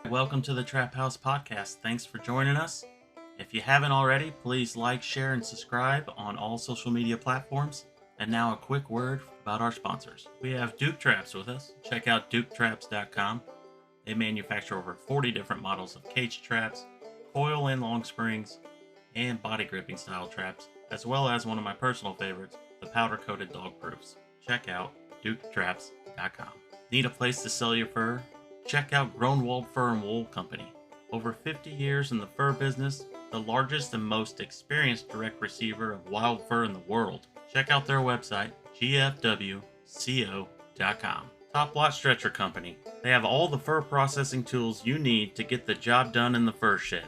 Welcome to the Trap House Podcast. Thanks for joining us. If you haven't already, please like, share, and subscribe on all social media platforms. And now a quick word about our sponsors. We have Duke Traps with us. Check out duketraps.com. They manufacture over 40 different models of cage traps, coil and long springs, and body gripping style traps, as well as one of my personal favorites, the powder coated dog proofs. Check out duketraps.com. Need a place to sell your fur? Check out Groenwald Fur and Wool Company. Over 50 years in the fur business, the largest and most experienced direct receiver of wild fur in the world. Check out their website, gfwco.com. Top Lot Stretcher Company. They have all the fur processing tools you need to get the job done in the fur shed.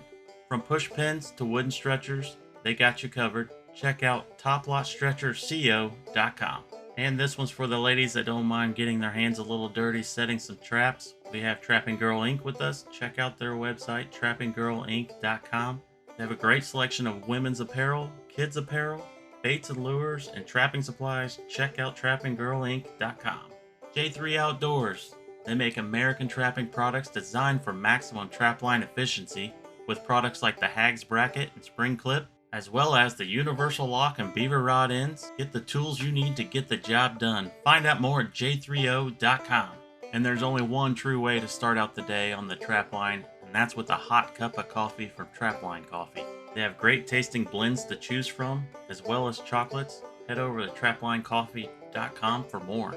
From push pins to wooden stretchers, they got you covered. Check out toplotstretcherco.com. And this one's for the ladies that don't mind getting their hands a little dirty setting some traps. We have Trapping Girl Inc. with us. Check out their website, trappinggirlinc.com. They have a great selection of women's apparel, kids apparel, baits and lures, and trapping supplies. Check out trappinggirlinc.com. J3 Outdoors. They make American trapping products designed for maximum trapline efficiency with products like the Hags Bracket and Spring Clip, as well as the Universal Lock and Beaver Rod ends. Get the tools you need to get the job done. Find out more at j3o.com. And there's only one true way to start out the day on the trap line, and that's with a hot cup of coffee from Trapline Coffee. They have great tasting blends to choose from, as well as chocolates. Head over to traplinecoffee.com for more.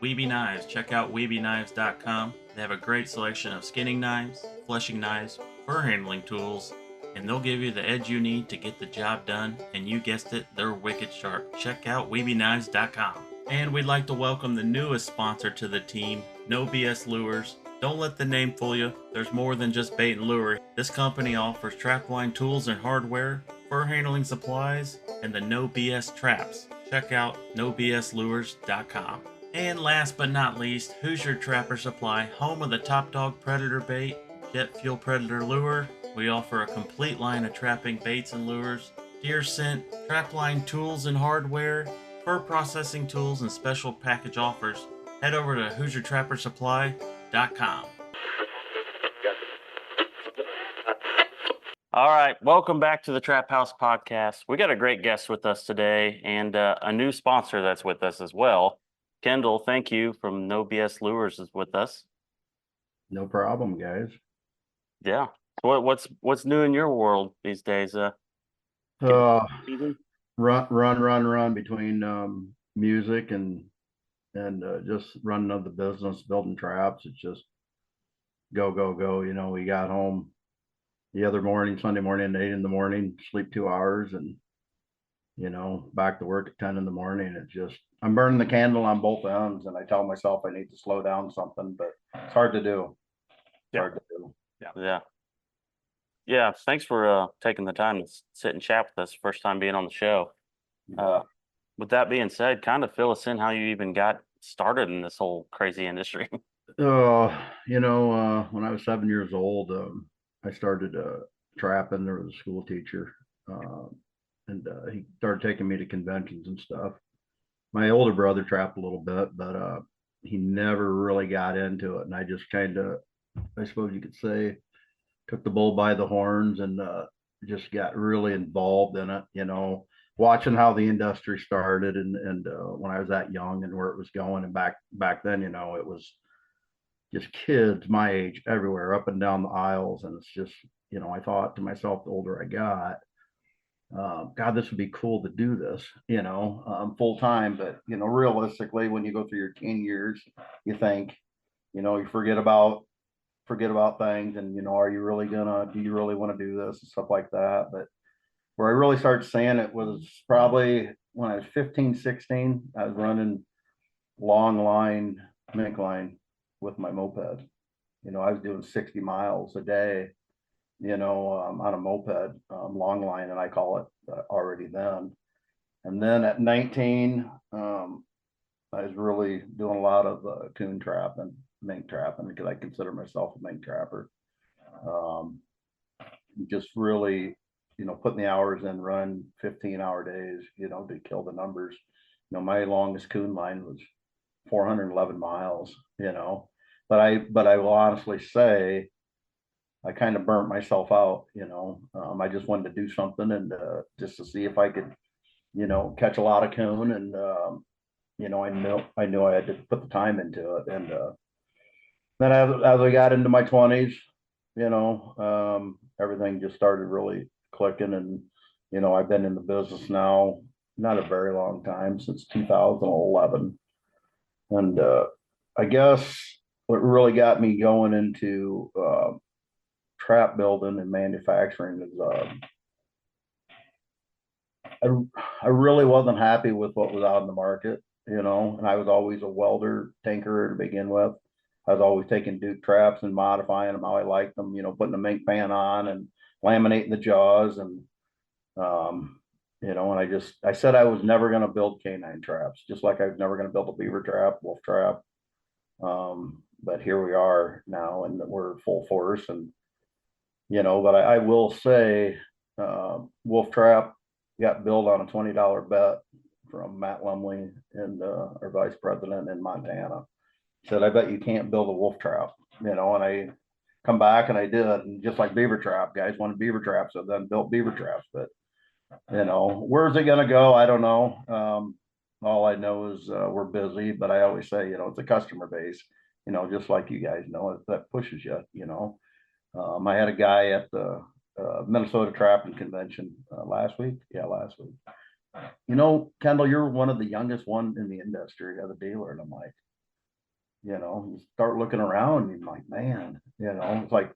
Weeby Knives. Check out weebyknives.com. They have a great selection of skinning knives, fleshing knives, fur handling tools, and they'll give you the edge you need to get the job done, and you guessed it, they're wicked sharp. Check out weebyknives.com. And we'd like to welcome the newest sponsor to the team, No BS Lures. Don't let the name fool you. There's more than just bait and lure. This company offers trapline tools and hardware, fur handling supplies, and the No BS traps. Check out nobslures.com. And last but not least, Hoosier Trapper Supply, home of the Top Dog Predator Bait, Jet Fuel Predator Lure. We offer a complete line of trapping baits and lures, deer scent, trapline tools and hardware, fur processing tools, and special package offers. Head over to HoosierTrapperSupply.com. All right, welcome back to the Trap House Podcast. We got a great guest with us today and a new sponsor that's with us as well. Kendall, thank you from No BS Lures is with us. No problem, guys. Yeah. What's new in your world these days? Run between music and just running of the business, building traps. It's just go, go, go. You know, we got home the other morning, Sunday morning at 8 in the morning, sleep 2 hours, and back to work at 10 in the morning. It's just I'm burning the candle on both ends, and I tell myself I need to slow down something, but it's hard to do. It's hard to do. Yeah. Thanks for taking the time to sit and chat with us. First time being on the show. With that being said, kind of fill us in how you even got started in this whole crazy industry. When I was 7 years old, I started trapping. There was a school teacher, and he started taking me to conventions and stuff. My older brother trapped a little bit, but he never really got into it. And I just kind of, I suppose you could say, took the bull by the horns and just got really involved in it, watching how the industry started and when I was that young and where it was going. And back then, it was just kids my age everywhere, up and down the aisles. And it's just, I thought to myself, the older I got, God, this would be cool to do this, full time. But, realistically, when you go through your teen years, you think, you forget about things and, do you really want to do this and stuff like that. But where I really started saying it was probably when I was 15, 16, I was running long line, mink line with my moped. I was doing 60 miles a day, on a moped, long line, and I call it already then. And then at 19, I was really doing a lot of coon trapping, mink trapping, because I consider myself a mink trapper. Just really, putting the hours in, run 15-hour days, to kill the numbers. My longest coon line was 411 miles, but I will honestly say I kind of burnt myself out, I just wanted to do something and just to see if I could, catch a lot of coon. And, I knew I had to put the time into it. And then as I got into my 20s, everything just started really clicking. And, I've been in the business now, not a very long time, since 2011. And I guess what really got me going into trap building and manufacturing is I, I really wasn't happy with what was out in the market, and I was always a welder tinkerer to begin with. I was always taking Duke traps and modifying them how I liked them, putting a mink pan on and laminating the jaws. And, and I said I was never going to build canine traps, just like I was never going to build a beaver trap, wolf trap. But here we are now, and we're full force. And, but I will say, wolf trap got billed on a $20 bet from Matt Lumley and our vice president in Montana. Said, I bet you can't build a wolf trap, and I come back and I did. And just like beaver trap, guys wanted beaver traps, so then built beaver traps. But, where's it going to go? I don't know. All I know is we're busy, but I always say, it's a customer base, just like you guys know, that pushes you, I had a guy at the Minnesota Trapping Convention last week. Yeah, last week. Kendall, you're one of the youngest one in the industry as a dealer. And I'm like, you start looking around and you're like, man, it's like,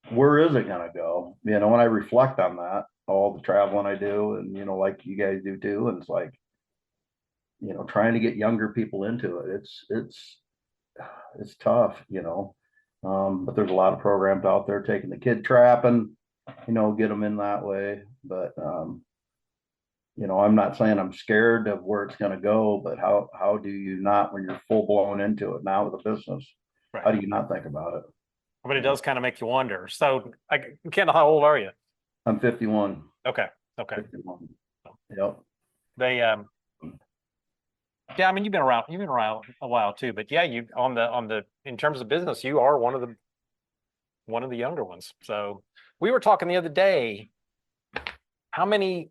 where is it gonna go? When I reflect on that, all the traveling I do, and like you guys do too, and it's like, trying to get younger people into it. It's tough, but there's a lot of programs out there taking the kid trapping, get them in that way. But I'm not saying I'm scared of where it's going to go, but how do you not, when you're full blown into it now with the business, Right. How do you not think about it? But it does kind of make you wonder. So, Kendall, how old are you? I'm 51. Okay. 51. Yep. They, yeah, I mean, you've been around a while too, but yeah, you in terms of business, you are one of the younger ones. So we were talking the other day, how many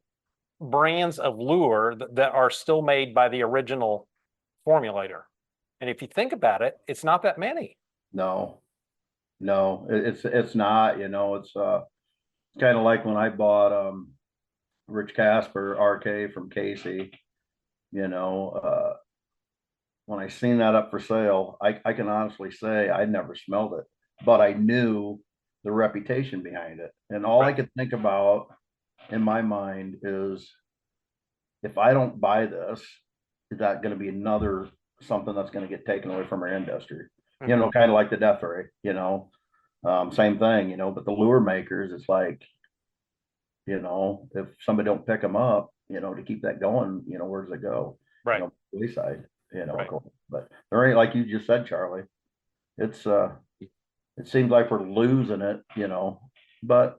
brands of lure that are still made by the original formulator? And if you think about it, it's not that many. No, it's not, it's kind of like when I bought Rich Casper RK from Casey, when I seen that up for sale, I can honestly say I never smelled it, but I knew the reputation behind it. And all I could think about in my mind is, if I don't buy this, is that going to be another something that's going to get taken away from our industry? Kind of like the death ray, same thing, but the lure makers, it's like, if somebody don't pick them up, to keep that going, where does it go? Right. Wayside, Right. But there ain't, like you just said, Charlie, it's it seems like we're losing it, but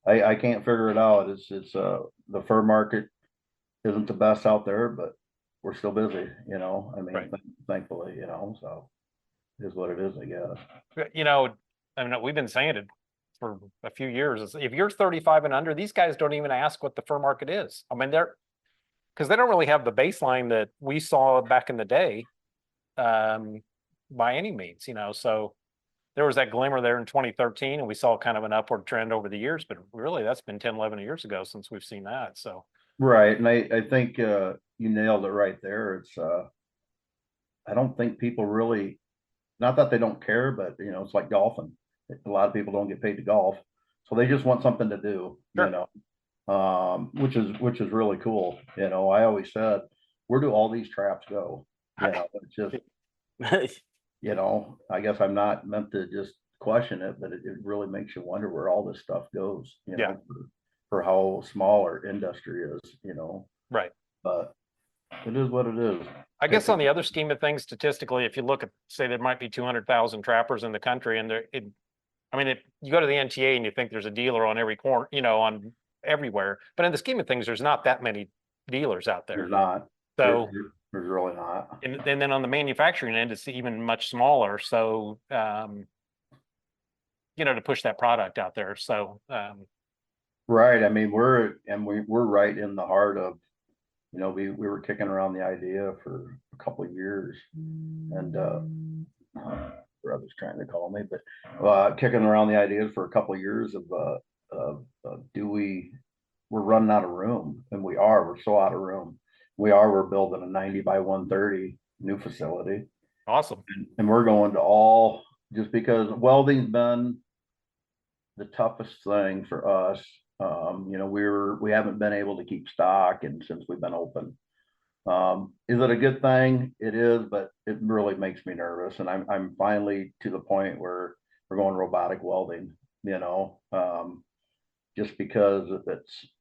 I can't figure it out. It's the fur market isn't the best out there, but we're still busy, I mean, thankfully, so it is what it is, I guess. I mean, we've been saying it for a few years. If you're 35 and under, these guys don't even ask what the fur market is. I mean, because they don't really have the baseline that we saw back in the day, by any means, so there was that glimmer there in 2013, and we saw kind of an upward trend over the years, but really that's been 10, 11 years ago since we've seen that. So. Right. And I think you nailed it right there. It's I don't think people really, not that they don't care, but it's like golfing. A lot of people don't get paid to golf, so they just want something to do, Sure. Which is really cool. I always said, where do all these traps go? It's just, I guess I'm not meant to just question it, but it really makes you wonder where all this stuff goes, for how small our industry is, Right. But it is what it is. I guess on the other scheme of things, statistically, if you look at, say, there might be 200,000 trappers in the country, and you go to the NTA and you think there's a dealer on every corner, on everywhere. But in the scheme of things, there's not that many dealers out there. There's not. So there's really not. And then on the manufacturing end, it's even much smaller. So to push that product out there. So, Right. I mean, we're right in the heart of, we were kicking around the idea for a couple of years, and brother's trying to call me, but kicking around the ideas for a couple of years we're running out of room, and we're so out of room. We're building a 90 by 130 new facility, awesome. and we're going to all, just because welding's been the toughest thing for us. We haven't been able to keep stock, and since we've been open. Is it a good thing? It is, but it really makes me nervous. And I'm finally to the point where we're going robotic welding, just because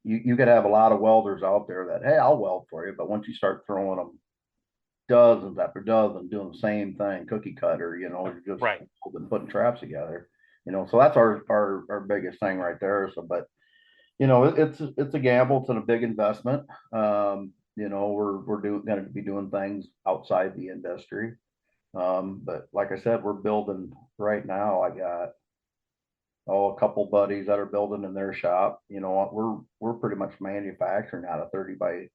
you could have a lot of welders out there that, hey, I'll weld for you. But once you start throwing them dozens after dozens doing the same thing, cookie cutter, you're just Right. putting traps together, so that's our biggest thing right there. So, but it's a gamble. It's a big investment. We're going to be doing things outside the industry. But like I said, we're building right now. I got a couple buddies that are building in their shop. We're pretty much manufacturing out of 30 by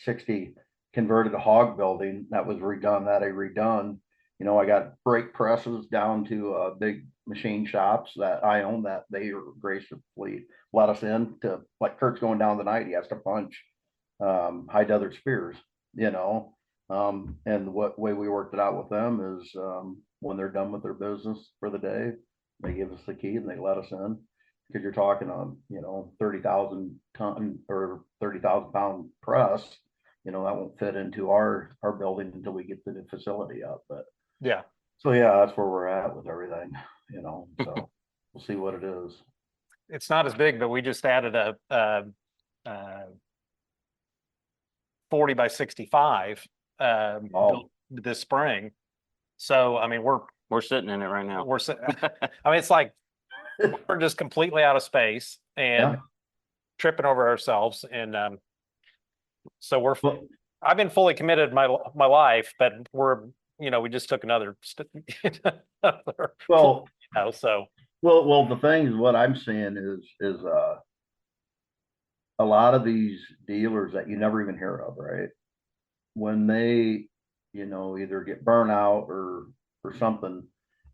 60 converted hog building that was redone. I got brake presses down to big machine shops that I own, that they graciously let us in to, like Kurt's going down tonight, he has to punch high desert spears, and the way we worked it out with them is when they're done with their business for the day, they give us the key and they let us in, because you're talking on 30,000 ton or 30,000 pound press, that won't fit into our building until we get the new facility up. But Yeah. so yeah, that's where we're at with everything, so we'll see what it is. It's not as big, but we just added a 40 by 65 this spring. So, I mean, We're sitting in it right now. I mean, it's like we're just completely out of space and tripping over ourselves. And so I've been fully committed my life, but we just took another Well, so. Well, the thing is, what I'm seeing is a lot of these dealers that you never even hear of, right? When they, either get burnt out or something.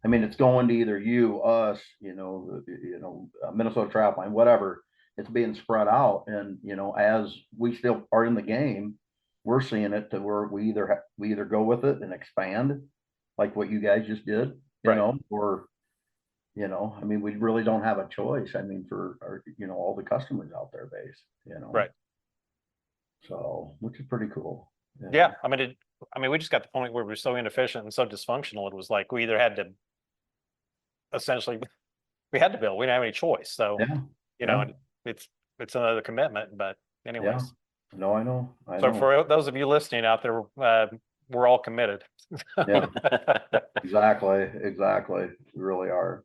I mean, it's going to either you, us, Minnesota Trap Line, whatever. It's being spread out, and as we still are in the game, we're seeing it to where we either go with it and expand, like what you guys just did, or I mean, we really don't have a choice. I mean, for our, all the customers out there base, Right. So, which is pretty cool. Yeah. I mean, we just got to the point where we're so inefficient and so dysfunctional. It was like, we either had to essentially, we had to build, we didn't have any choice. So, and it's another commitment, but anyways. Yeah. No, I know. So for those of you listening out there, we're all committed. Yeah. Exactly. We really are.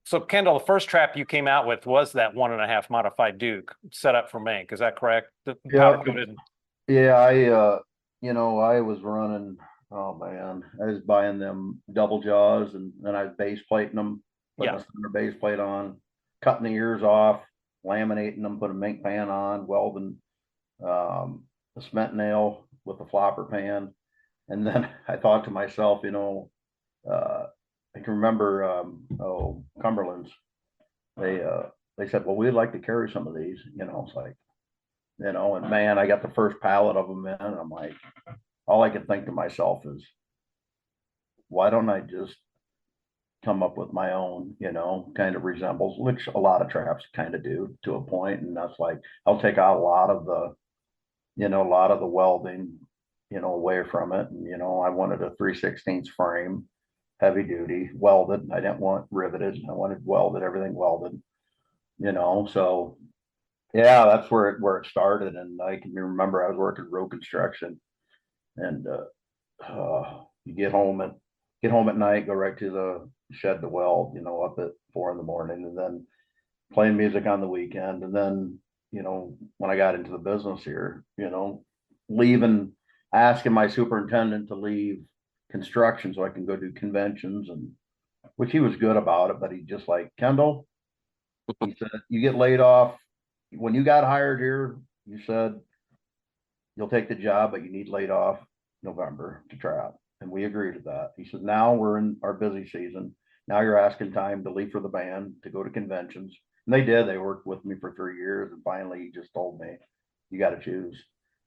So Kendall, the first trap you came out with was that 1.5 modified Duke set up for Mink. Is that correct? Yeah. I was running, oh man, I was buying them double jaws, and then I was base plating them, putting a center base plate on, cutting the ears off, laminating them, put a Mink pan on, welding a cement nail with a flopper pan. And then I thought to myself, I can remember, Cumberland's, they said, well, we'd like to carry some of these, it's like, and man, I got the first pallet of them in, and I'm like, all I could think to myself is, why don't I just come up with my own, kind of resembles, which a lot of traps kind of do to a point. And that's like, I'll take out a lot of the welding, away from it. And, I wanted a 3/16 frame, heavy duty, welded. I didn't want riveted. I wanted welded, everything welded, so yeah, that's where it started. And I can remember I was working road construction, and you get home at night, go right to the shed to weld, up at 4 a.m, and then playing music on the weekend. And then, when I got into the business here, asking my superintendent to leave construction so I can go do conventions and which he was good about it, but he just like, Kendall, he said, you get laid off. When you got hired here, you said you'll take the job, but you need laid off November to trap. And we agreed to that. He says, now we're in our busy season. Now you're asking time to leave for the band, to go to conventions. And they did. They worked with me for 3 years. And finally, he just told me, you got to choose.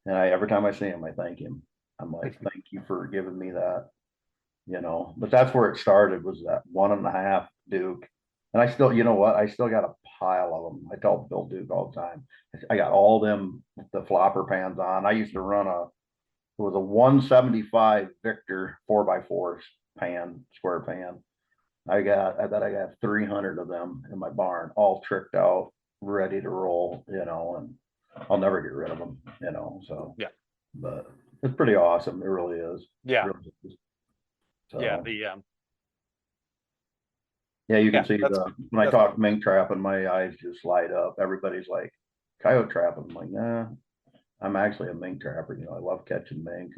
And every time I see him, I thank him. I'm like, thank you for giving me that, but that's where it started, was that 1.5 Duke. And I still, you know what? I still got a pile of them. I tell Bill Duke all the time. I got all them, the flopper pans on. I used to run it was a 175 Victor 4x4 pan, square pan. I bet I got 300 of them in my barn, all tricked out, ready to roll, and I'll never get rid of them, so. Yeah. But it's pretty awesome. It really is. Yeah. It really is. So, Yeah. yeah, you can Yeah, see when I talk mink trapping, my eyes just light up. Everybody's like, coyote trapping. I'm like, nah, I'm actually a mink trapper. I love catching mink.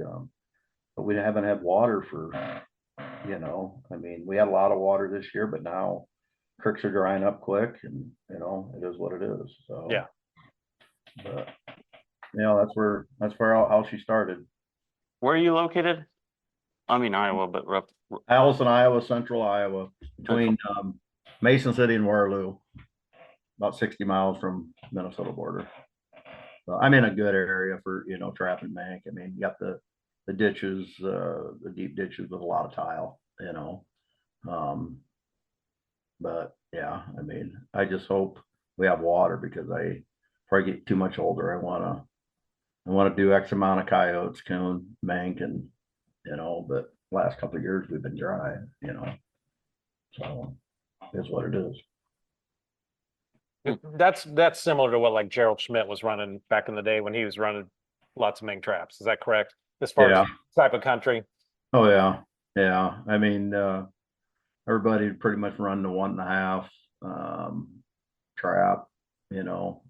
But we haven't had water for, I mean, we had a lot of water this year, but now creeks are drying up quick, and it is what it is. So Yeah. But that's where how she started. Where are you located? I mean, Iowa, but rough. Allison, Iowa, central Iowa, between Mason City and Waterloo, about 60 miles from Minnesota border. So I'm in a good area for, trapping mink. I mean, you got the ditches, the deep ditches with a lot of tile, but yeah, I mean, I just hope we have water, because before I get too much older, I want to do X amount of coyotes, coon, mink, and, but last couple of years we've been dry, so it's what it is. That's similar to what like Gerald Schmidt was running back in the day when he was running lots of mink traps. Is that correct? As far as type of country? Oh yeah. Yeah. I mean, everybody pretty much run the 1.5 trap,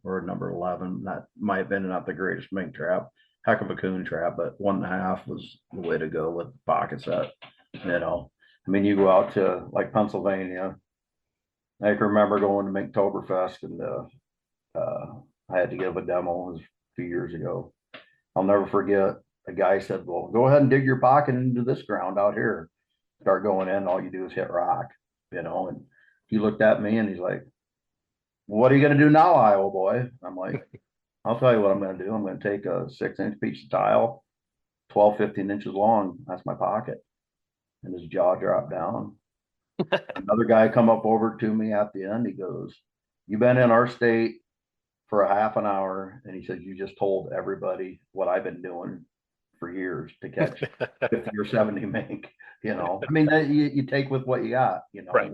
or number 11. That might have been not the greatest mink trap, heck of a coon trap, but 1.5 was the way to go with the pocket set. I mean, you go out to like Pennsylvania. I can remember going to Minktoberfest, and I had to give a demo. It was a few years ago. I'll never forget. A guy said, well, go ahead and dig your pocket into this ground out here. Start going in, all you do is hit rock, and he looked at me and he's like, what are you going to do now, Iowa boy? I'm like, I'll tell you what I'm going to do. I'm going to take a 6-inch piece of tile, 12, 15 inches long. That's my pocket. And his jaw dropped down. Another guy come up over to me at the end. He goes, you've been in our state for a half an hour. And he said, you just told everybody what I've been doing for years to catch 50 or 70 mink. I mean, you take with what you got, Right.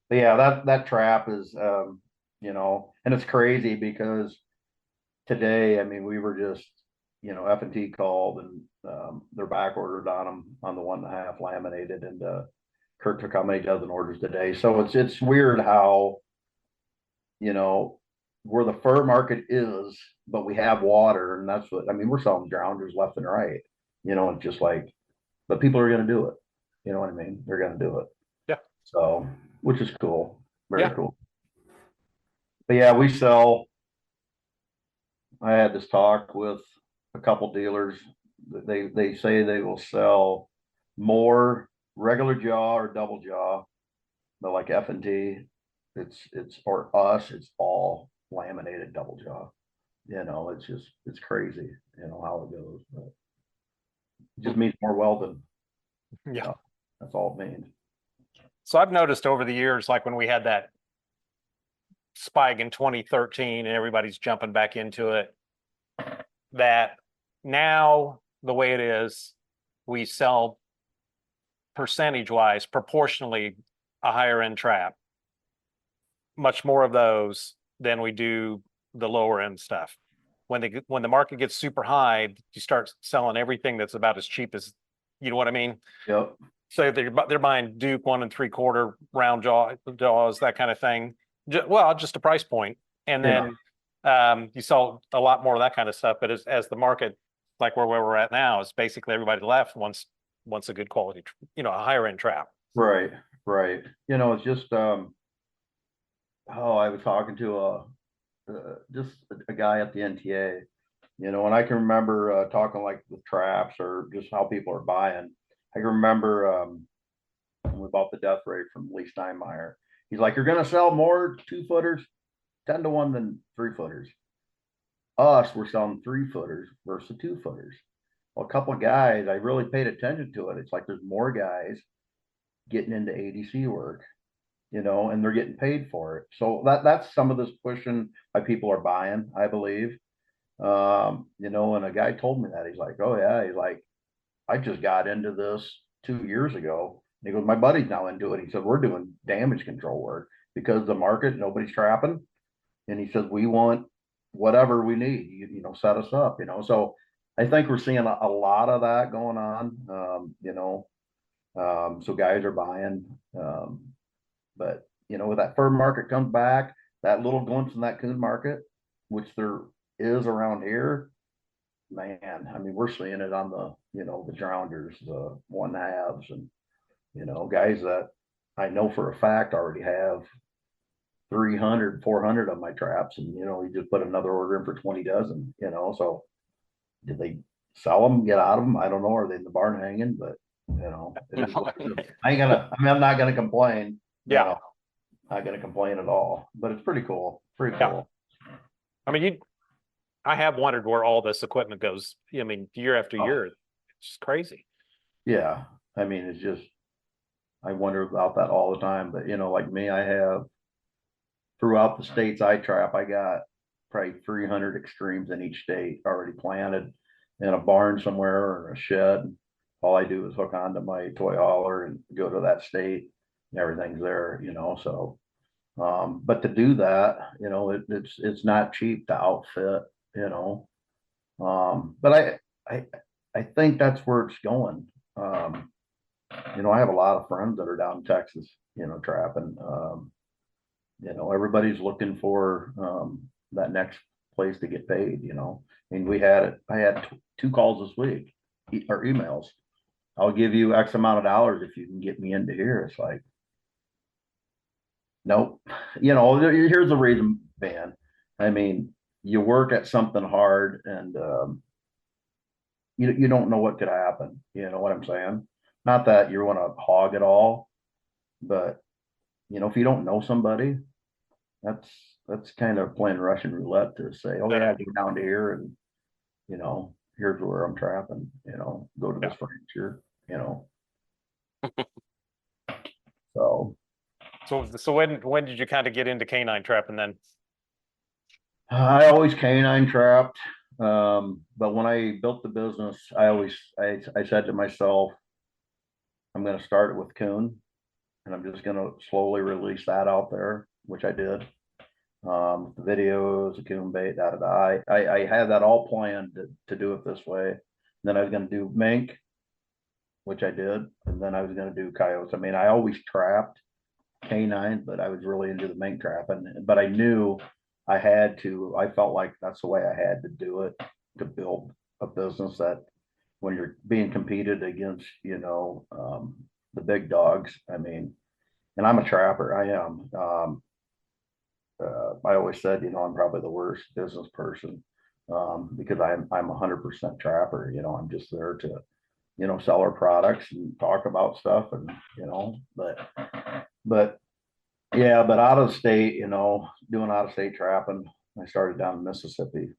But yeah, that trap is, and it's crazy because today, I mean, we were just, F&T called, and they're back ordered on them on the 1.5 laminated, and Kurt took how many dozen orders today. So it's weird how, where the fur market is, but we have water, and that's what, I mean, we're selling grounders left and right, and just like, but people are going to do it. You know what I mean? They're going to do it. Yeah. So, which is cool. Very Yeah. cool. But yeah, we sell. I had this talk with a couple dealers. They say they will sell more regular jaw or double jaw, but like F&T, it's or us, it's all laminated double jaw. It's crazy, how it goes. But it just means more welding. Yeah. That's all it means. So I've noticed over the years, like when we had that spike in 2013 and everybody's jumping back into it, that now the way it is, we sell percentage wise, proportionally a higher end trap, much more of those than we do the lower end stuff. When the market gets super high, you start selling everything that's about as cheap as, you know what I mean? Yep. So they're buying Duke 1 3/4 round jaws, that kind of thing. Just a price point. And then you saw a lot more of that kind of stuff. But as the market, like where we're at now, is basically everybody left wants a good quality, a higher end trap. Right, right. You know, it's just, I was talking to just a guy at the NTA, you know, and I can remember talking like with traps or just how people are buying. I can remember when we bought the death rate from Lee Steinmeier. He's like, you're gonna sell more 2-footers, 10 to 1 than 3-footers. Us, we're selling 3-footers versus 2-footers. Well, a couple of guys, I really paid attention to it. It's like there's more guys getting into ADC work, you know, and they're getting paid for it. So that's some of this pushing why people are buying, I believe. You know, and a guy told me that. He's like, oh yeah, he's like, I just got into this 2 years ago. And he goes, my buddy's now into it. He said, we're doing damage control work because the market, nobody's trapping. And he says, we want whatever we need, you know, set us up, you know. So I think we're seeing a lot of that going on. You know, so guys are buying. But you know, when that fur market comes back, that little glimpse in that coon market, which there is around here, man, I mean, we're seeing it on the, you know, the drowners, the 1/2s, and, you know, guys that I know for a fact already have 300, 400 of my traps. And, you know, you just put another order in for 20 dozen, you know, so did they sell them, get out of them? I don't know. Are they in the barn hanging? But, you know, I ain't gonna, I mean, I'm not gonna complain. You Yeah. know, not gonna complain at all, but it's pretty cool. Pretty Yeah. cool. I mean, I have wondered where all this equipment goes. I mean, year after Oh. year, it's just crazy. Yeah. I mean, it's just, I wonder about that all the time. But, you know, like me, I have throughout the states I trap, I got probably 300 extremes in each state already planted in a barn somewhere or in a shed. All I do is hook onto my toy hauler and go to that state and everything's there, you know. So but to do that, you know, it's not cheap to outfit, you know. But I think that's where it's going. You know, I have a lot of friends that are down in Texas, you know, trapping. You know, everybody's looking for that next place to get paid, you know. I mean, I had 2 calls this week, or emails. I'll give you X amount of dollars if you can get me into here. It's like, nope. You know, here's the reason, Van. I mean, you work at something hard and you don't know what could happen. You know what I'm saying? Not that you want to hog it all, but you know, if you don't know somebody, that's kind of playing Russian roulette to say, oh yeah, go down to here and, you know, here's where I'm trapping, you know, go to this furniture, you know. So So when did you kind of get into canine trapping then? I always canine trapped. But when I built the business, I said to myself, I'm going to start it with coon and I'm just going to slowly release that out there, which I did. The videos, the coon bait, da da da. I had that all planned to do it this way. Then I was going to do mink, which I did, and then I was going to do coyotes. I mean, I always trapped canines, but I was really into the mink trapping. But I knew I had to. I felt like that's the way I had to do it to build a business that when you're being competed against, you know, the big dogs. I mean, and I'm a trapper. I am. I always said, you know, I'm probably the worst business person because I'm 100% trapper. You know, I'm just there to, you know, sell our products and talk about stuff, and you know, but yeah, but out of state, you know, doing out of state trapping. I started down in Mississippi,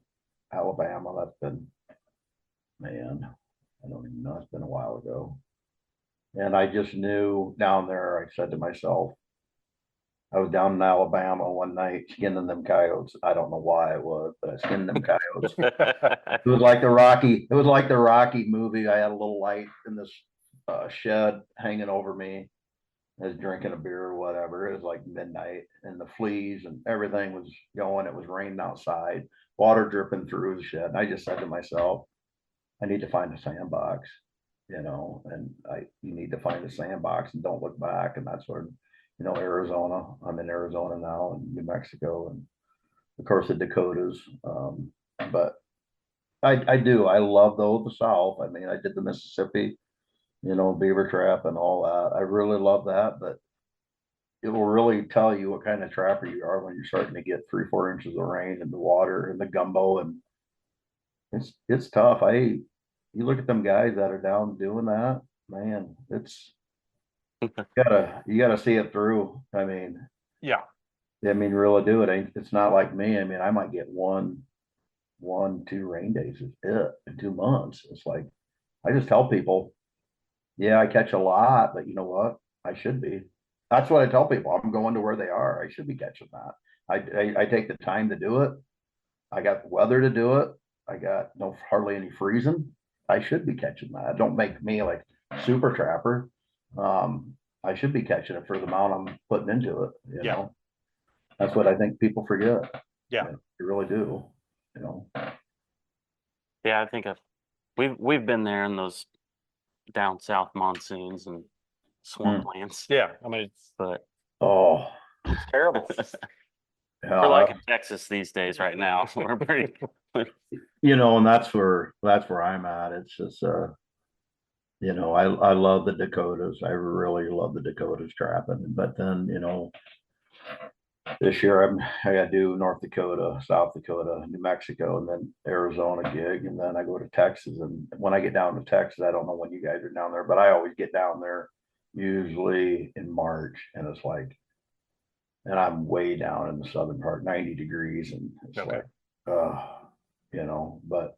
Alabama. That's been, man, I don't even know. It's been a while ago, and I just knew down there. I said to myself, I was down in Alabama one night skinning them coyotes. I don't know why it was, but I skinned them coyotes. It was like the Rocky. It was like the Rocky movie. I had a little light in this shed hanging over me. I was drinking a beer or whatever. It was like midnight, and the fleas and everything was going. It was raining outside, water dripping through the shed. And I just said to myself, I need to find a sandbox, you know, and you need to find a sandbox and don't look back. And that's where, you know, Arizona. I'm in Arizona now, and New Mexico, and of course the Dakotas. But I do. I love though the South. I mean, I did the Mississippi, beaver trap and all that. I really love that, but it will really tell you what kind of trapper you are when you're starting to get 3-4 inches of rain in the water and the gumbo, and it's tough. You look at them guys that are down doing that, man, you gotta see it through. Yeah. Really do it. It's not like me. I might get one, 2 rain days is it in 2 months. It's like, I just tell people, yeah, I catch a lot, but you know what? I should be. That's what I tell people. I'm going to where they are. I should be catching that. I take the time to do it. I got the weather to do it. I got no hardly any freezing. I should be catching that. Don't make me like super trapper. I should be catching it for the amount I'm putting into it. Yeah. That's what I think people forget. Yeah. They really do. Yeah, I think we've been there in those down south monsoons and swamplands. Yeah. But Oh, It's terrible. we're like in Texas these days right now. We're pretty and that's where I'm at. It's just I love the Dakotas. I really love the Dakotas trapping. But then, this year I gotta do North Dakota, South Dakota, New Mexico, and then Arizona gig, and then I go to Texas. And when I get down to Texas, I don't know when you guys are down there, but I always get down there usually in March, and it's like, and I'm way down in the southern part, 90 degrees, and it's Okay. but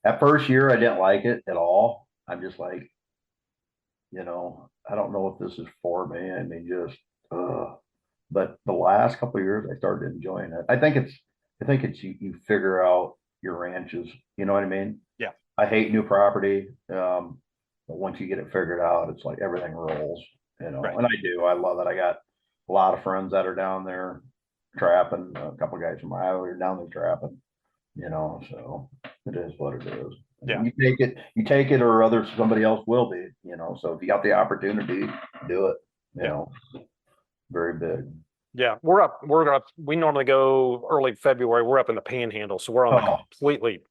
that first year I didn't like it at all. I'm just like, I don't know if this is for me. But the last couple of years I started enjoying it. I think it's you figure out your ranches, you know what I mean? Yeah. I hate new property. But once you get it figured out, it's like everything rolls, Right. and I do. I love it. I got a lot of friends that are down there trapping. A couple of guys from Iowa are down there trapping, so it is what it is. Yeah. You take it or other somebody else will be, so if you got the opportunity, do it, very big. Yeah. We're up. We normally go early February. We're up in the Panhandle, so we're on the completely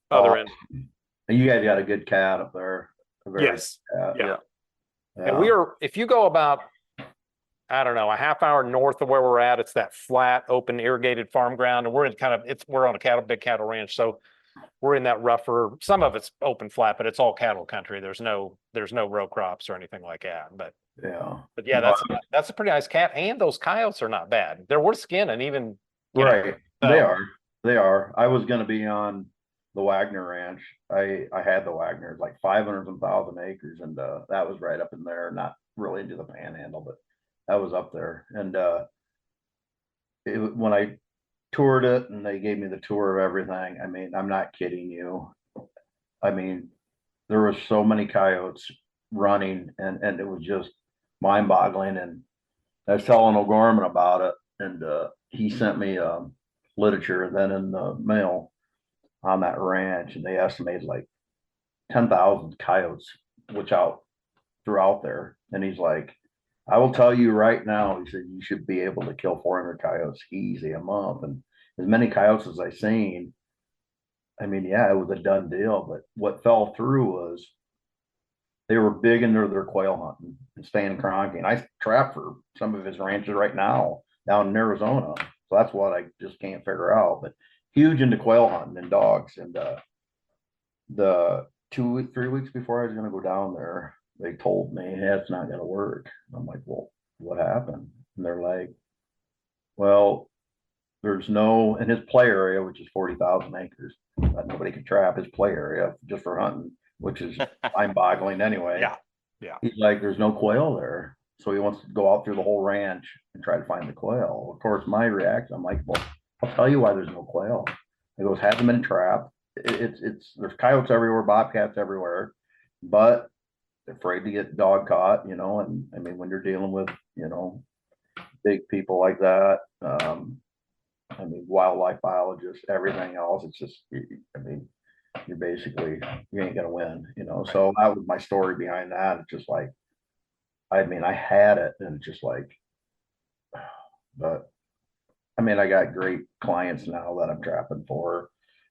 other end. And you guys got a good cat up there. Yes. yeah. And if you go about, I don't know, a half hour north of where we're at, it's that flat, open, irrigated farm ground, and we're on a big cattle ranch, so we're in that rougher. Some of it's open flat, but it's all cattle country. There's no row crops or anything like that. But yeah, that's a pretty nice cat, and those coyotes are not bad. They're worth skinning, even. Right, they are. I was going to be on the Wagner Ranch. I had the Wagner, it's like 500,000 acres, and that was right up in there, not really into the Panhandle, but that was up there. And when I toured it and they gave me the tour of everything, I'm not kidding you. There was so many coyotes running, and it was just mind boggling. And I was telling O'Gorman about it, and he sent me literature then in the mail on that ranch, and they estimated like 10,000 coyotes, which out throughout there. And he's like, I will tell you right now, he said, you should be able to kill 400 coyotes easy a month. And as many coyotes as I seen, yeah, it was a done deal. But what fell through was they were big into their quail hunting and Stan Kroenke. And I trap for some of his ranches right now down in Arizona. So that's what I just can't figure out. But huge into quail hunting and dogs. And the 3 weeks before I was going to go down there, they told me, hey, it's not going to work. I'm like, well, what happened? And they're like, well, there's no, in his play area, which is 40,000 acres, nobody can trap his play area just for hunting, which is mind boggling anyway. Yeah. He's like, there's no quail there. So he wants to go out through the whole ranch and try to find the quail. Of course, my reaction, I'm like, well, I'll tell you why there's no quail. He goes, hasn't been trapped. There's coyotes everywhere, bobcats everywhere, but afraid to get dog caught, and when you're dealing with, big people like that, wildlife biologists, everything else, it's just, you're basically, you ain't gonna win, so that was my story behind that. It's just like, I had it, and it's just like, but I got great clients now that I'm trapping for.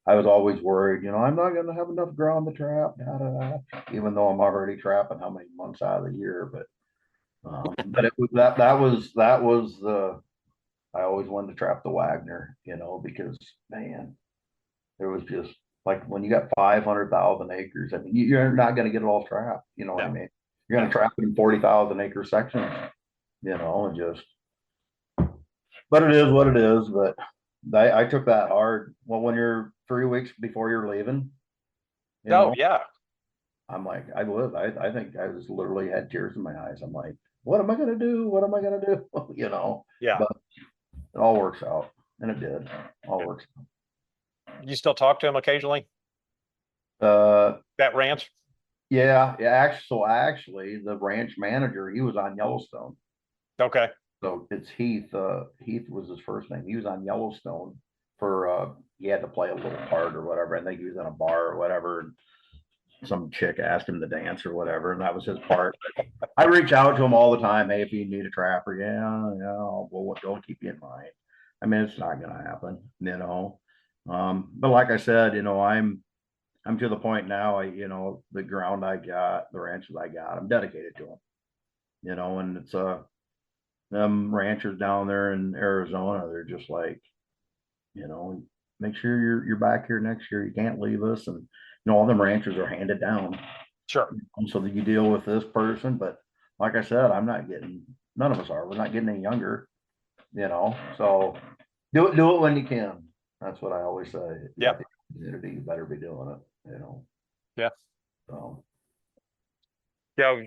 I was always worried, I'm not gonna have enough ground to trap, even though I'm already trapping how many months out of the year, but it was that was the, I always wanted to trap the Wagner, because man, there was just like when you got 500,000 acres, I mean, you're not going to get it all trapped. You know what I No. mean? You're going to trap it in 40,000 acre sections, and just, but it is what it is. But I took that hard. Well, when you're 3 weeks before you're leaving, Oh, yeah. I'm like, I think I was literally had tears in my eyes. I'm like, what am I going to do? What am I going to do? Yeah. But it all works out, and it did. All works You still talk to him occasionally? out. That ranch? Yeah. Actually, the ranch manager, he was on Yellowstone. Okay. So it's Heath. Heath was his first name. He was on Yellowstone for he had to play a little part or whatever. I think he was in a bar or whatever. And some chick asked him to dance or whatever, and that was his part. But I reach out to him all the time. Hey, if you need a trapper, we'll keep you in mind. I mean, it's not gonna happen. But like I said, I'm to the point now, the ground I got, the ranches I got, I'm dedicated to them, and it's them ranchers down there in Arizona, they're just like, make sure you're back here next year. You can't leave us. And all them ranchers are handed down. Sure. And so that you deal with this person. But like I said, none of us are. We're not getting any younger. So do it when you can. That's what I always say. Yeah. Community, you better be doing it. Yeah. So Yeah.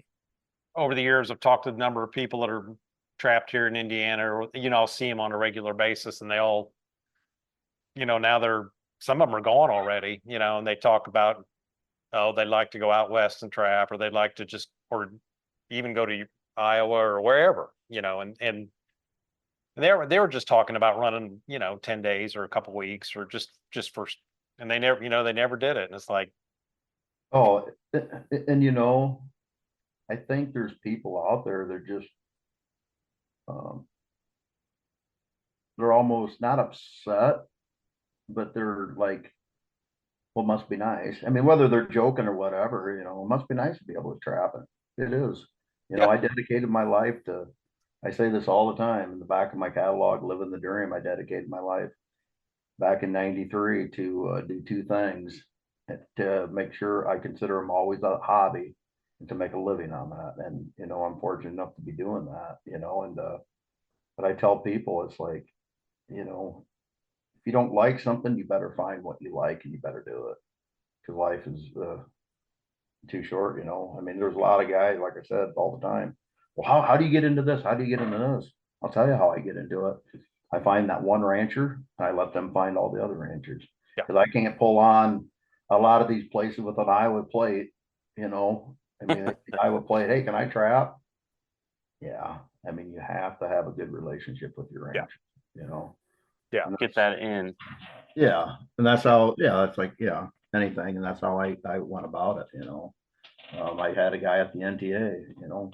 Over the years, I've talked to a number of people that are trapped here in Indiana, or, I'll see them on a regular basis, and they all, now some of them are gone already, and they talk about, oh, they like to go out west and trap, or they'd like to or even go to Iowa or wherever, and they were just talking about running, 10 days or a couple weeks or just for, and they never did it. And it's like, and I think there's people out there that just um, they're almost not upset, but they're like, well, must be nice. I mean, whether they're joking or whatever, it must be nice to be able to trap it. It is. Yeah. I dedicated my life I say this all the time in the back of my catalog, Living the Dream. I dedicated my life back in 93 to do two things, to make sure I consider them always a hobby and to make a living on that. And, I'm fortunate enough to be doing that, but I tell people, it's like, if you don't like something, you better find what you like and you better do it, because life is too short. I mean, there's a lot of guys, like I said, all the time. Well, how do you get into this? How do you get into this? I'll tell you how I get into it. I find that one rancher, and I let them find all the other ranchers, because I can't pull on a lot of these places with an Iowa plate. I mean, the Iowa plate. Hey, can I trap? Yeah. I mean, you have to have a good relationship with your rancher. Yeah. Get that in. Yeah, and that's how. Yeah, it's like anything, and that's how I went about it. I had a guy at the NTA.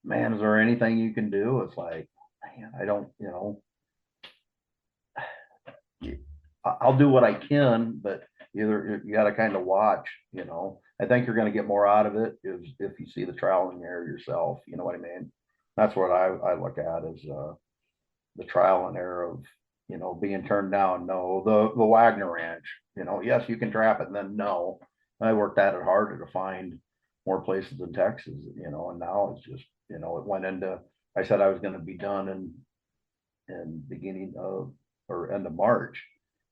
Man, is there anything you can do? It's like, man, I don't. I'll do what I can, but you got to kind of watch. I think you're going to get more out of it if you see the trial and error yourself. You know what I mean? That's what I look at as the trial and error of being turned down. No, the Wagner Ranch. Yes, you can trap it, and then no. I worked at it harder to find more places in Texas. And now it's just it went into. I said I was going to be done in beginning of or end of March.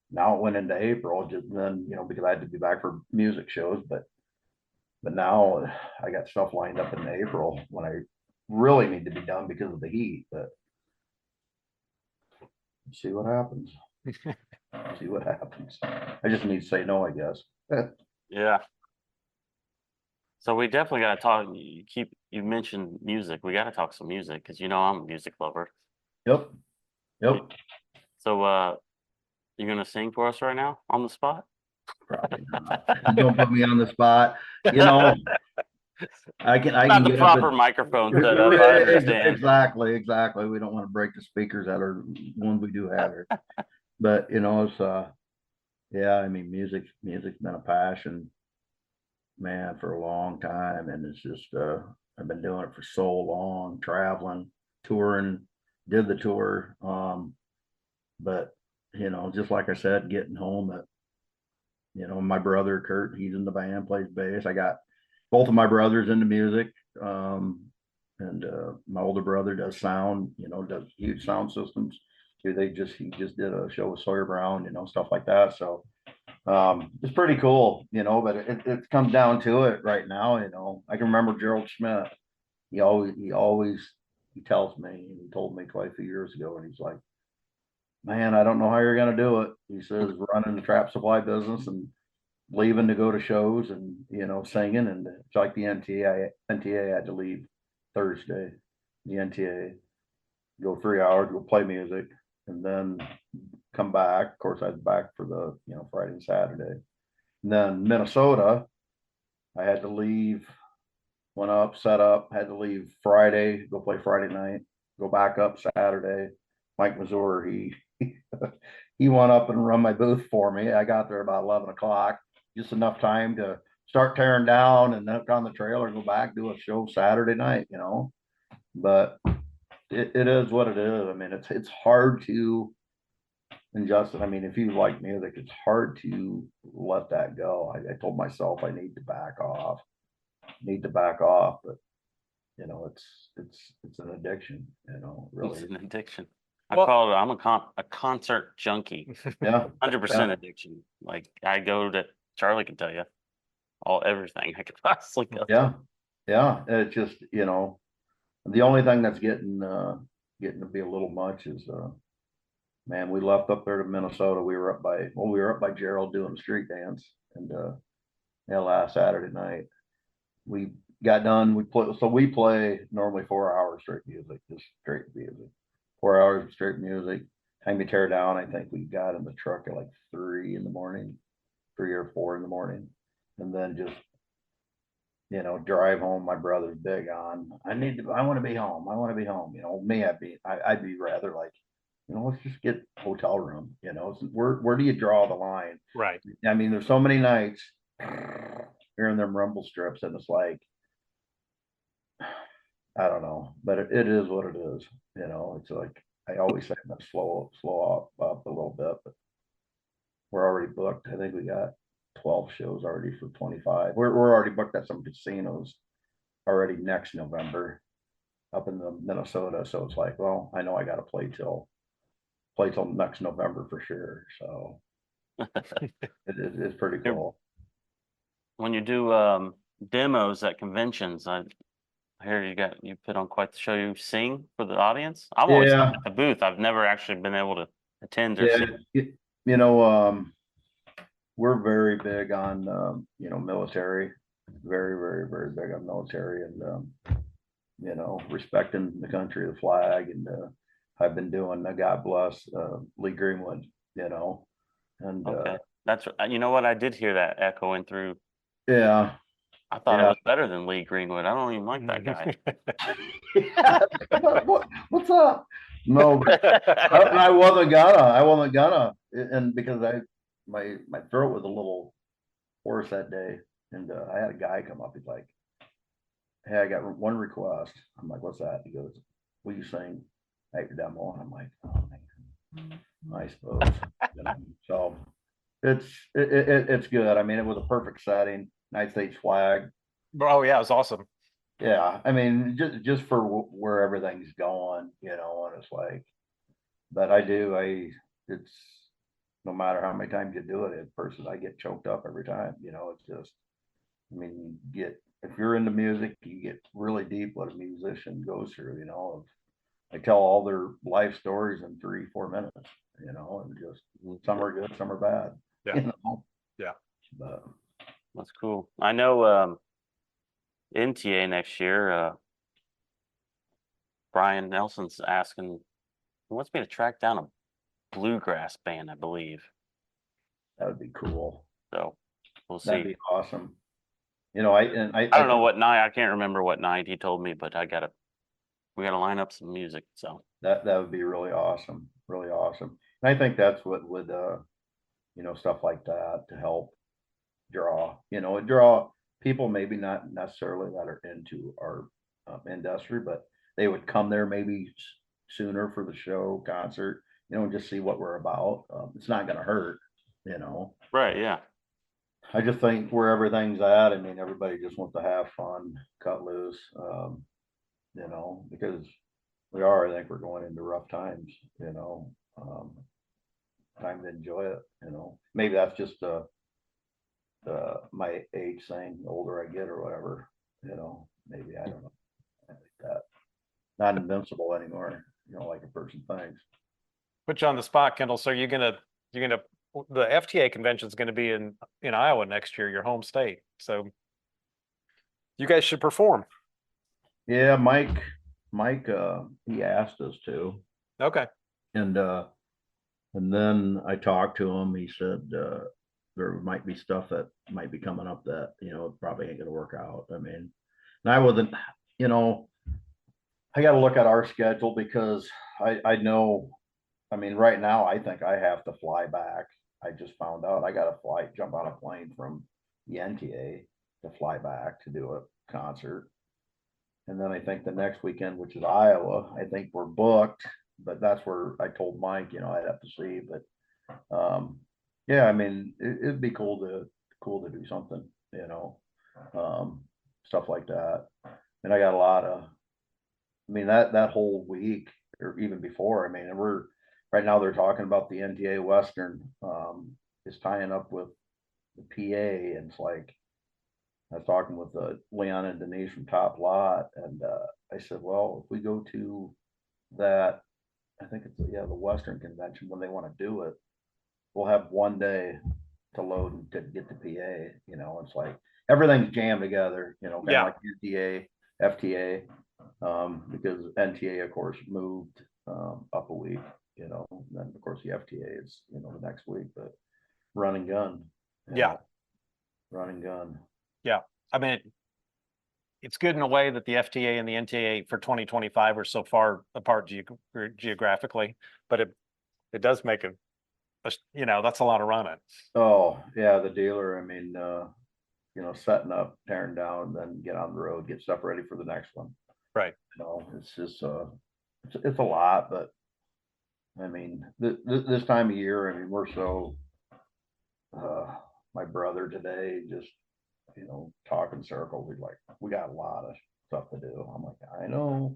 Now it went into April, just then, because I had to be back for music shows, but now I got stuff lined up in April when I really need to be done because of the heat. But see what happens. See what happens. I just need to say no, I guess. Yeah. So we definitely got to talk. You mentioned music. We got to talk some music because I'm a music lover. Yep. So you gonna sing for us right now on the spot? Probably not. Don't put me on the spot. I can Not the get proper up microphone setup. I understand. Exactly. We don't want to break the speakers that are ones we do have here. But it's Yeah, I mean, music's been a passion, man, for a long time, and it's just I've been doing it for so long, traveling, touring, did the tour, but just like I said, getting home at my brother Kurt, he's in the band, plays bass. I got both of my brothers into music, and my older brother does sound, does huge sound systems. He just did a show with Sawyer Brown, stuff like that. So it's pretty cool, but it comes down to it right now. I can remember Gerald Schmidt. He tells me, and he told me quite a few years ago, and he's like, man, I don't know how you're going to do it. He says, running the trap supply business and leaving to go to shows and, singing. And it's like the NTA had to leave Thursday, the NTA, go 3 hours, go play music, and then come back. Of course, I was back for the, Friday and Saturday. And then Minnesota, I had to leave, went up, set up, had to leave Friday, go play Friday night, go back up Saturday. Mike Mazur, he went up and run my booth for me. I got there about 11 o'clock, just enough time to start tearing down and hook on the trailer, go back, do a show Saturday night, but it is what it is. I mean, it's hard to, and Justin, I mean, if you like music, it's hard to let that go. I told myself I need to back off, but it's an addiction, really. It's an addiction. Well- I call it, I'm a concert junkie, Yeah. 100% addiction. Like I go to, Charlie can tell you, everything I could possibly go. Yeah. Yeah. It's just, the only thing that's getting to be a little much is, man, we left up there to Minnesota. We were up by Gerald doing the street dance, and last Saturday night we got done. We play normally 4 hours straight music, just straight music. 4 hours of straight music. Time to tear down, I think we got in the truck at like 3 in the morning, 3 or 4 in the morning, and then just drive home. My brother's big on, I want to be home. I want to be home. Me, I'd be rather like, let's just get a hotel room. Where do you draw the line? Right. I mean, there's so many nights hearing them rumble strips, and it's like, I don't know, but it is what it is. It's like, I always say, I'm gonna slow up a little bit, but we're already booked. I think we got 12 shows already for 25. We're already booked at some casinos already next November up in the Minnesota. So it's like, well, I know I got to play till next November for sure. So it's pretty cool. When you do demos at conventions, I hear you put on quite the show. You sing for the audience. I'm always Yeah. at the booth. I've never actually been able to attend or sing. We're very big on military, very, very, very big on military, and respecting the country, the flag, and I've been doing God bless Lee Greenwood, and Okay, that's you know what, I did hear that echoing through. yeah. I thought it Yeah. was better than Lee Greenwood. I don't even like that guy. What's up? No, but I wasn't gonna, and because my throat was a little hoarse that day, and I had a guy come up. He's like, "Hey, I got one request." I'm like, "What's that?" He goes, "Will you sing at your demo?" And I'm like, "Oh man, I suppose." So it's good. I mean, it was a perfect setting. United States flag. Oh yeah, it was awesome. Yeah, I mean, just for where everything's going, and it's like, but it's no matter how many times you do it, at first I get choked up every time, it's just, I mean, if you're into music, you get really deep what a musician goes through, they tell all their life stories in 3-4 minutes, and just some are good, some are bad. Yeah. Yeah. But That's cool. I know NTA next year, Brian Nelson's asking, he wants me to track down a bluegrass band, I believe. that would be cool. So we'll see. That'd be awesome. I don't know what night. I can't remember what night he told me, but we gotta line up some music. So that would be really awesome, really awesome. And I think that's what would stuff like that to help draw people maybe not necessarily that are into our industry, but they would come there maybe sooner for the show, concert, and just see what we're about. It's not going to hurt, you know. Right, yeah. I just think where everything's at, I mean, everybody just wants to have fun, cut loose, because I think we're going into rough times, time to enjoy it, maybe that's just my age thing, the older I get or whatever, maybe, I don't know. I think that not invincible anymore, like a person thinks. Put you on the spot, Kendall. So the FTA convention is going to be in Iowa next year, your home state. So you guys should perform. Yeah, Mike, he asked us to, Okay. and then I talked to him. He said there might be stuff that might be coming up that probably ain't gonna work out. I mean, and I wasn't, I got to look at our schedule because I know. I mean, right now I think I have to fly back. I just found out I got to jump on a plane from the NTA to fly back to do a concert. And then I think the next weekend, which is Iowa, I think we're booked, but that's where I told Mike, I'd have to see. But yeah, I mean, it'd be cool to do something, stuff like that. And I got a lot of, I mean, that whole week or even before, I mean, right now they're talking about the NTA Western is tying up with the PA, and it's like, I was talking with Leon and Denise from Top Lot, and I said, well, if we go to that, I think it's the Western convention when they want to do it, we'll have one day to load and to get the PA. It's like everything's jammed together, kind of like NTA, FTA, because NTA, of course, moved up a week, and then of course the FTA is the next week, but run and gun. Run and gun. Yeah, I mean, it's good in a way that the FTA and the NTA for 2025 are so far apart geographically, but it does make that's a lot of running. Oh yeah, the dealer. I mean, setting up, tearing down, then get on the road, get stuff ready for the next one. Right. It's just it's a lot, but I mean, this time of year, I mean, we're so. My brother today just talking circles. We got a lot of stuff to do. I'm like, I know,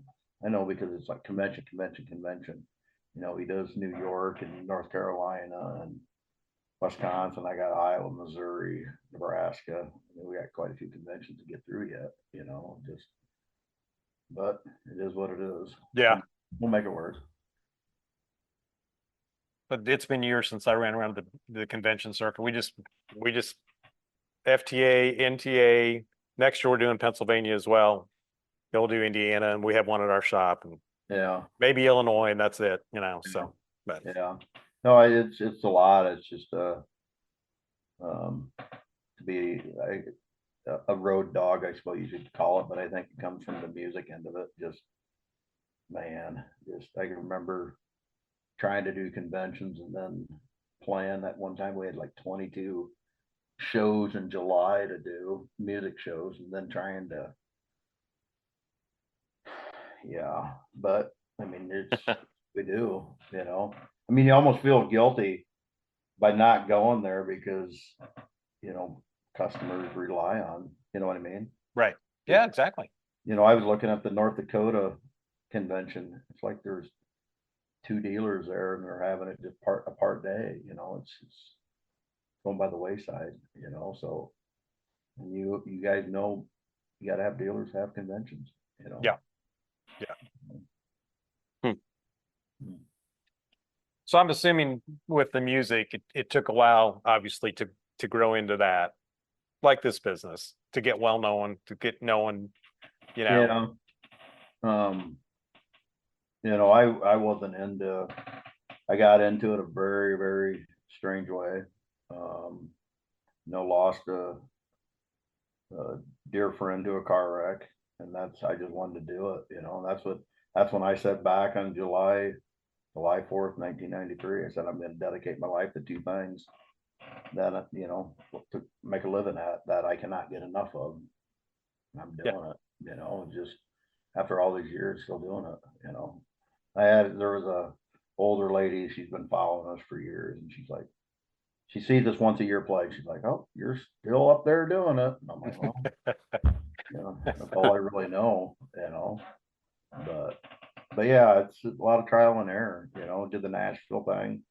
because it's like convention. He does New York and North Carolina and Wisconsin. I got Iowa, Missouri, Nebraska. I mean, we got quite a few conventions to get through yet, but it is what it is. Yeah. We'll make it work. But it's been years since I ran around the convention circuit. We just FTA, NTA. Next year we're doing Pennsylvania as well. They'll do Indiana, and we have one at our shop, and maybe Illinois, and that's it. So, but yeah, no, it's a lot. It's just to be a road dog, I suppose you should call it, but I think it comes from the music end of it. I can remember trying to do conventions and then plan that one time we had like 22 shows in July to do music shows, and then trying to but I mean, it's we do, I mean, you almost feel guilty by not going there because customers rely on, what I mean? Right. Yeah, exactly. I was looking at the North Dakota convention. It's like there's 2 dealers there, and they're having it just a part day. It's going by the wayside. So, and you guys you got to have dealers have conventions. Yeah. So I'm assuming with the music, it took a while, obviously, to grow into that, like this business, to get well known, to get known. Yeah. I wasn't into. I got into it a very, very strange way. Lost a dear friend to a car wreck, and I just wanted to do it. That's when I said back on July 4th, 1993, I said, I'm going to dedicate my life to 2 things, that, you know, to make a living at, that I cannot get enough of. I'm Yeah. doing it, you know, just after all these years, still doing it, you know. There was a older lady, she's been following us for years, and she's like, she sees this once a year play. She's like, "Oh, you're still up there doing it." And I'm like, "Well, you know, that's all I really know, you know." But yeah, it's a lot of trial and error, you know. Did the Nashville thing.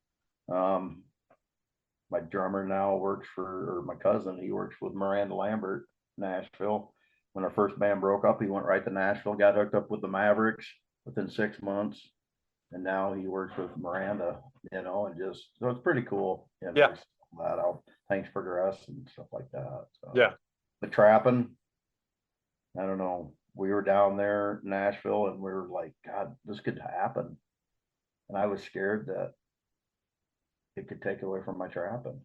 My drummer now works for, or my cousin, he works with Miranda Lambert, Nashville. When our first band broke up, he went right to Nashville, got hooked up with the Mavericks within 6 months, and now he works with Miranda, you know, and just, so it's pretty cool, you know. Yeah. That out, thanks progress and stuff like that. So, Yeah. the trapping, I don't know. We were down there in Nashville and we were like, God, this could happen. And I was scared that it could take away from my trapping.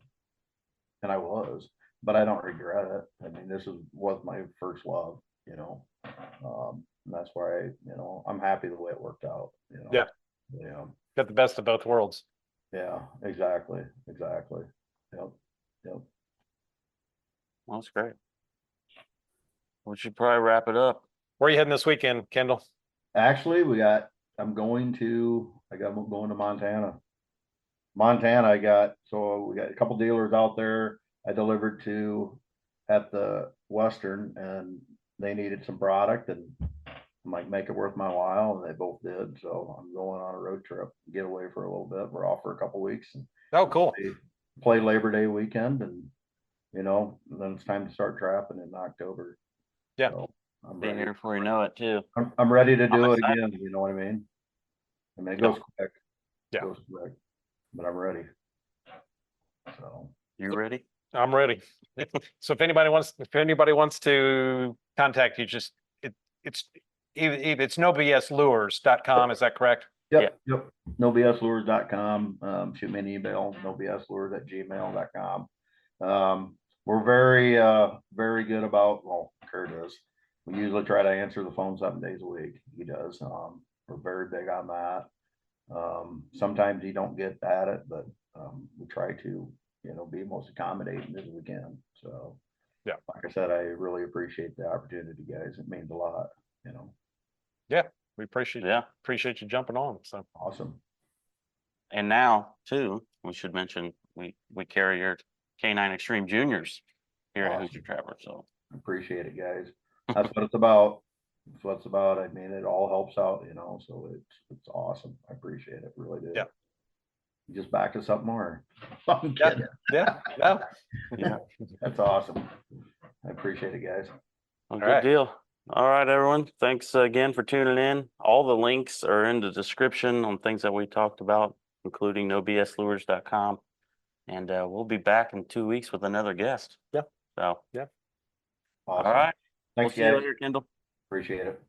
And I was, but I don't regret it. I mean, was my first love, you know. And that's why you know, I'm happy the way it worked out, you know. Yeah. Yeah. Got the best of both worlds. Yeah, exactly. Exactly. Yep. Yep. Well, that's great. We should probably wrap it up. Where are you heading this weekend, Kendall? Actually, I'm going to Montana. So we got a couple dealers out there I delivered to at the Western, and they needed some product, and I'm like, make it worth my while, and they both did. So I'm going on a road trip, get away for a little bit. We're off for a couple weeks and Oh, cool. play Labor Day weekend, and you know, and then it's time to start trapping in October. Yeah. So I'm Be ready. here before you know it too. I'm ready to do it excited. again. You know what I mean? I mean, it goes quick. Yeah. It goes quick, but I'm ready. So You ready? I'm ready. So if anybody wants to contact you, just it's nobslures.com. Is that correct? yep. nobslures.com. Shoot me an email, nobslures@gmail.com. We're very good about, well, Kurt is. We usually try to answer the phone 7 days a week. He does. We're very big on that. Sometimes you don't get at it, but we try to, you know, be most accommodating as we can. So yeah, like I said, I really appreciate the opportunity, guys. It means a lot, you know. Yeah, we appreciate you jumping on. So Awesome. And now too, we should mention we carry your K9 Extreme Juniors here at Hoosier Trapper. So appreciate it, guys. That's what it's about. That's what it's about. I mean, it all helps out, you know, so it's awesome. I appreciate it, really do. Yeah. You just back us up more. I'm kidding. Yeah. Yeah. yeah, That's awesome. I appreciate it, guys. well, All good right. deal. All right, everyone. Thanks again for tuning in. All the links are in the description on things that we talked about, including nobslures.com. And we'll be back in 2 weeks with another guest. Yeah. So Yeah. all Awesome. right. Thanks, We'll see you guys. later, Kendall. Appreciate it.